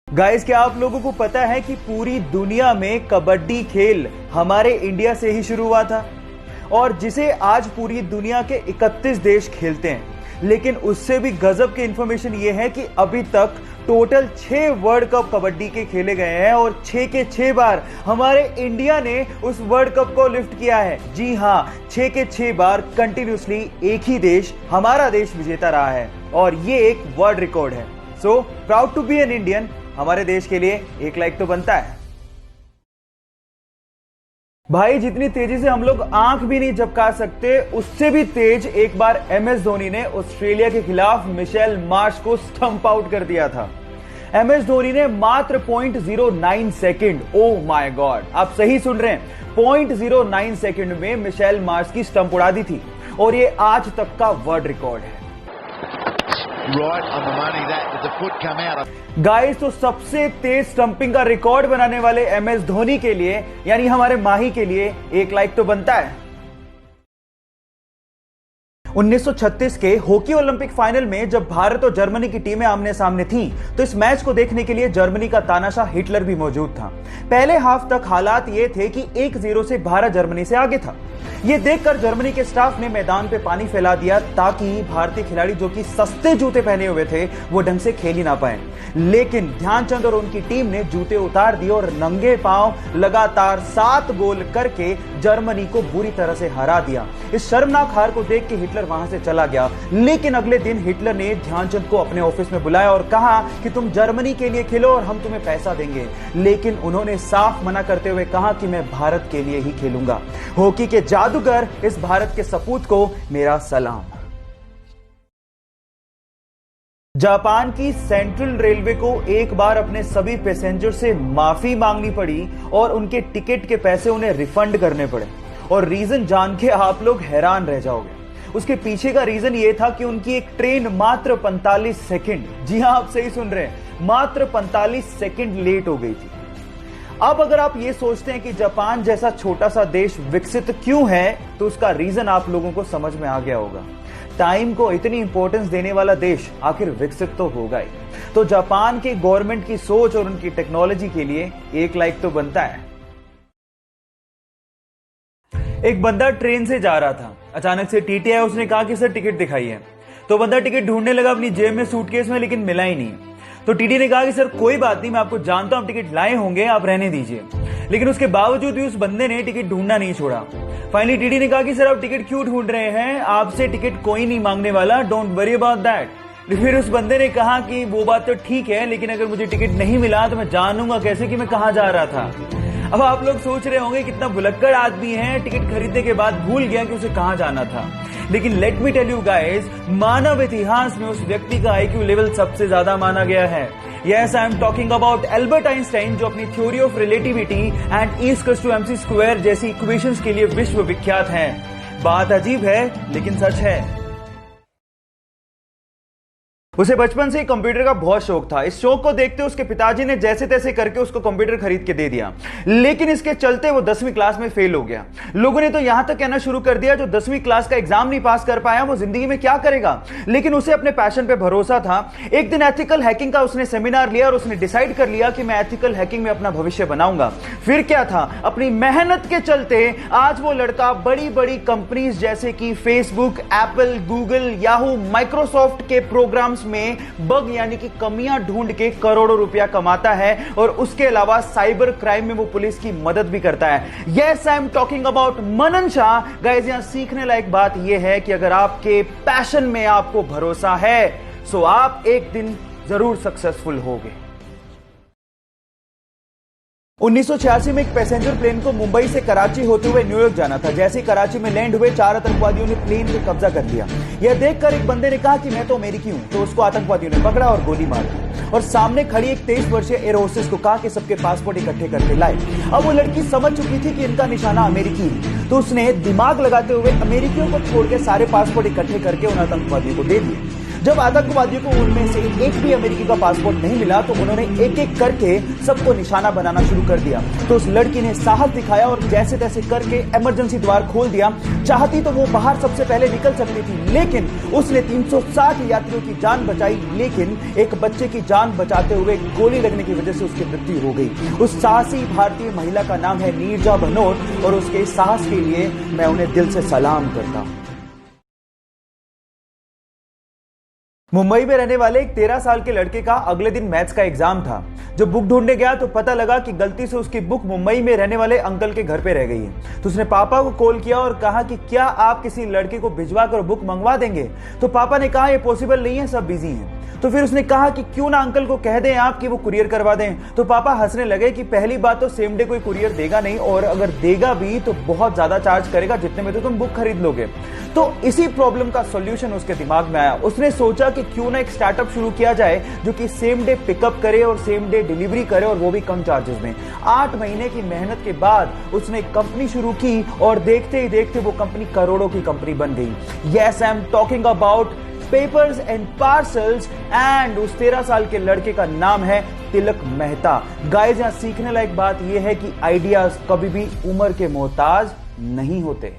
Guys, क्या आप लोगों को पता है कि पूरी दुनिया में कबड्डी खेल हमारे इंडिया से ही शुरू हुआ था और जिसे आज पूरी दुनिया के 31 देश खेलते हैं। लेकिन उससे भी गजब की इंफॉर्मेशन यह है कि अभी तक टोटल 6 वर्ल्ड कप कबड्डी के खेले गए हैं और 6 के 6 बार हमारे इंडिया ने उस वर्ल्ड कप को लिफ्ट किया है। जी हां, 6 के 6 बार कंटिन्यूसली एक ही देश, हमारा देश विजेता रहा है और ये एक वर्ल्ड रिकॉर्ड है। So proud to be an Indian. हमारे देश के लिए एक लाइक तो बनता है। भाई, जितनी तेजी से हम लोग आंख भी नहीं झपका सकते, उससे भी तेज एक बार एमएस धोनी ने ऑस्ट्रेलिया के खिलाफ मिशेल मार्श को स्टंप आउट कर दिया था। एमएस धोनी ने मात्र 0.09 सेकंड, ओह माय गॉड, आप सही सुन रहे हैं, 0.09 सेकंड में मिशेल मार्श की स्टंप उड़ा दी थी और ये आज तक का वर्ल्ड रिकॉर्ड है। गाइस, तो सबसे तेज स्टंपिंग का रिकॉर्ड बनाने वाले एमएस धोनी के लिए, यानी हमारे माही के लिए, एक लाइक तो बनता है। 1936 के हॉकी ओलंपिक फाइनल में जब भारत और जर्मनी की टीमें आमने सामने थीं, तो इस मैच को देखने के लिए जर्मनी का तानाशाह हिटलर भी मौजूद था। पहले हाफ तक हालात ये थे कि 1-0 से भारत जर्मनी से आगे था। ये देखकर जर्मनी के स्टाफ ने मैदान पे पानी फैला दिया ताकि भारतीय खिलाड़ी जो कि सस्ते जूते पहने हुए थे वो ढंग से खेल ही ना पाए। लेकिन ध्यानचंद और उनकी टीम ने जूते उतार दिए और नंगे पांव लगातार 7 गोल करके जर्मनी को बुरी तरह से हरा दिया। इस शर्मनाक हार को देख के हिटलर वहां से चला गया। लेकिन अगले दिन हिटलर ने ध्यानचंद को अपने ऑफिस में बुलाया और कहा कि तुम जर्मनी के लिए खेलो और हम तुम्हें पैसा देंगे। लेकिन उन्होंने साफ मना करते हुए कहा कि मैं भारत के लिए ही खेलूंगा। हॉकी के जादूगर इस भारत के सपूत को मेरा सलाम। जापान की सेंट्रल रेलवे को एक बार अपने सभी पैसेंजर से माफी मांगनी पड़ी और उनके टिकट के पैसे उन्हें रिफंड करने पड़े। और रीजन जान के आप लोग हैरान रह जाओगे। उसके पीछे का रीजन यह था कि उनकी एक ट्रेन मात्र 45 सेकंड, जी हां आप सही सुन रहे हैं, मात्र 45 सेकंड लेट हो गई थी। अब अगर आप ये सोचते हैं कि जापान जैसा छोटा सा देश विकसित क्यों है, तो उसका रीजन आप लोगों को समझ में आ गया होगा। टाइम को इतनी इंपॉर्टेंस देने वाला देश आखिर विकसित तो होगा ही। तो जापान के गवर्नमेंट की सोच और उनकी टेक्नोलॉजी के लिए एक लाइक तो बनता है। एक बंदा ट्रेन से जा रहा था, अचानक से टीटी आया, उसने कहा कि सर टिकट दिखाइए। तो बंदा टिकट ढूंढने लगा अपनी जेब में, सूटकेस में, लेकिन मिला ही नहीं। तो टीटी ने कहा कि सर कोई बात नहीं, मैं आपको जानता हूं, आप टिकट लाए होंगे, आप रहने दीजिए। लेकिन उसके बावजूद भी उस बंदे ने टिकट ढूंढना नहीं छोड़ा। फाइनली टीटी ने कहा कि सर आप टिकट क्यों ढूंढ रहे हैं, आपसे टिकट कोई नहीं मांगने वाला, डोंट वरी अबाउट दैट। फिर उस बंदे ने कहा कि वो बात तो ठीक है, लेकिन अगर मुझे टिकट नहीं मिला तो मैं जानूंगा कैसे कि मैं कहां जा रहा था। अब आप लोग सोच रहे होंगे कितना भुलक्कड़ आदमी है, टिकट खरीदने के बाद भूल गया कि उसे कहां जाना था। लेकिन let me tell you guys, मानव इतिहास में उस व्यक्ति का आईक्यू लेवल सबसे ज्यादा माना गया है। Yes, I am talking about Albert Einstein, जो अपनी theory of relativity and E equals to MC square जैसी इक्वेशंस के लिए विश्व विख्यात हैं। बात अजीब है लेकिन सच है। उसे बचपन से ही कंप्यूटर का बहुत शौक था। इस शौक को देखते उसके पिताजी ने जैसे तैसे करके उसको कंप्यूटर खरीद के दे दिया। लेकिन इसके चलते वो 10वीं क्लास में फेल हो गया। लोगों ने तो यहां तक कहना शुरू कर दिया, जो 10वीं क्लास का एग्जाम नहीं पास कर पाया वो जिंदगी में क्या करेगा। लेकिन उसे अपने पैशन पे भरोसा था। एक दिन एथिकल हैकिंग का उसने सेमिनार लिया और उसने डिसाइड कर लिया कि मैं एथिकल हैकिंग में अपना भविष्य बनाऊंगा। फिर क्या था, अपनी मेहनत के चलते आज वो लड़का बड़ी बड़ी कंपनीज जैसे कि Facebook, Apple, Google, Yahoo, Microsoft के प्रोग्राम्स में बग यानी कि कमियां ढूंढ के करोड़ों रुपया कमाता है और उसके अलावा साइबर क्राइम में वो पुलिस की मदद भी करता है। Yes, I am talking about Manan Shah. Guys, यहां सीखने लायक बात यह है कि अगर आपके पैशन में आपको भरोसा है तो आप एक दिन जरूर सक्सेसफुल होंगे। 1986 में एक पैसेंजर प्लेन को मुंबई से कराची होते हुए न्यूयॉर्क जाना था। जैसे ही कराची में लैंड हुए, 4 आतंकवादियों ने प्लेन पे कब्जा कर लिया। यह देखकर एक बंदे ने कहा कि मैं तो अमेरिकी हूं, तो उसको आतंकवादियों ने पकड़ा और गोली मार दी और सामने खड़ी एक 23 वर्षीय एयर होस्टेस को कहा कि सबके पासपोर्ट इकट्ठे करके लाए। अब वो लड़की समझ चुकी थी कि इनका निशाना अमेरिकी है, तो उसने दिमाग लगाते हुए अमेरिकियों को छोड़ के सारे पासपोर्ट इकट्ठे करके उन आतंकवादियों को दे दिए। जब आतंकवादियों को उनमें से एक भी अमेरिकी का पासपोर्ट नहीं मिला तो उन्होंने एक एक करके सबको निशाना बनाना शुरू कर दिया। तो उस लड़की ने साहस दिखाया और जैसे तैसे करके इमरजेंसी द्वार खोल दिया। चाहती तो वो बाहर सबसे पहले निकल सकती थी, लेकिन उसने 360 यात्रियों की जान बचाई। लेकिन एक बच्चे की जान बचाते हुए गोली लगने की वजह से उसकी मृत्यु हो गई। उस साहसी भारतीय महिला का नाम है नीरजा भनोट और उसके साहस के लिए मैं उन्हें दिल से सलाम करता हूं। मुंबई में रहने वाले एक 13 साल के लड़के का अगले दिन मैथ्स का एग्जाम था। जब बुक ढूंढने गया तो पता लगा कि गलती से उसकी बुक मुंबई में रहने वाले अंकल के घर पे रह गई है। तो उसने पापा को कॉल किया और कहा कि क्या आप किसी लड़के को भिजवा कर बुक मंगवा देंगे। तो पापा ने कहा यह पॉसिबल नहीं है, सब बिजी हैं। तो फिर उसने कहा कि क्यों ना अंकल को कह दें आप कि वो कुरियर करवा दें। तो पापा हंसने लगे कि पहली बात तो सेम डे कोई कुरियर देगा नहीं, और अगर देगा भी तो बहुत ज्यादा चार्ज करेगा जितने में तो तुम बुक खरीद लोगे। तो इसी प्रॉब्लम का सॉल्यूशन उसके दिमाग में आया। उसने सोचा कि क्यों ना एक स्टार्टअप शुरू किया जाए जो कि सेम डे पिकअप करे और सेम डे डिलीवरी करे, और वो भी कम चार्जेस में। 8 महीने की मेहनत के बाद उसने एक कंपनी शुरू की और देखते ही देखते वो कंपनी करोड़ों की कंपनी बन गई। Yes, I am talking about papers and parcels, and उस 13 साल के लड़के का नाम है तिलक मेहता। गाइस, यहां सीखने लायक बात यह है कि आइडियाज कभी भी उम्र के मोहताज नहीं होते।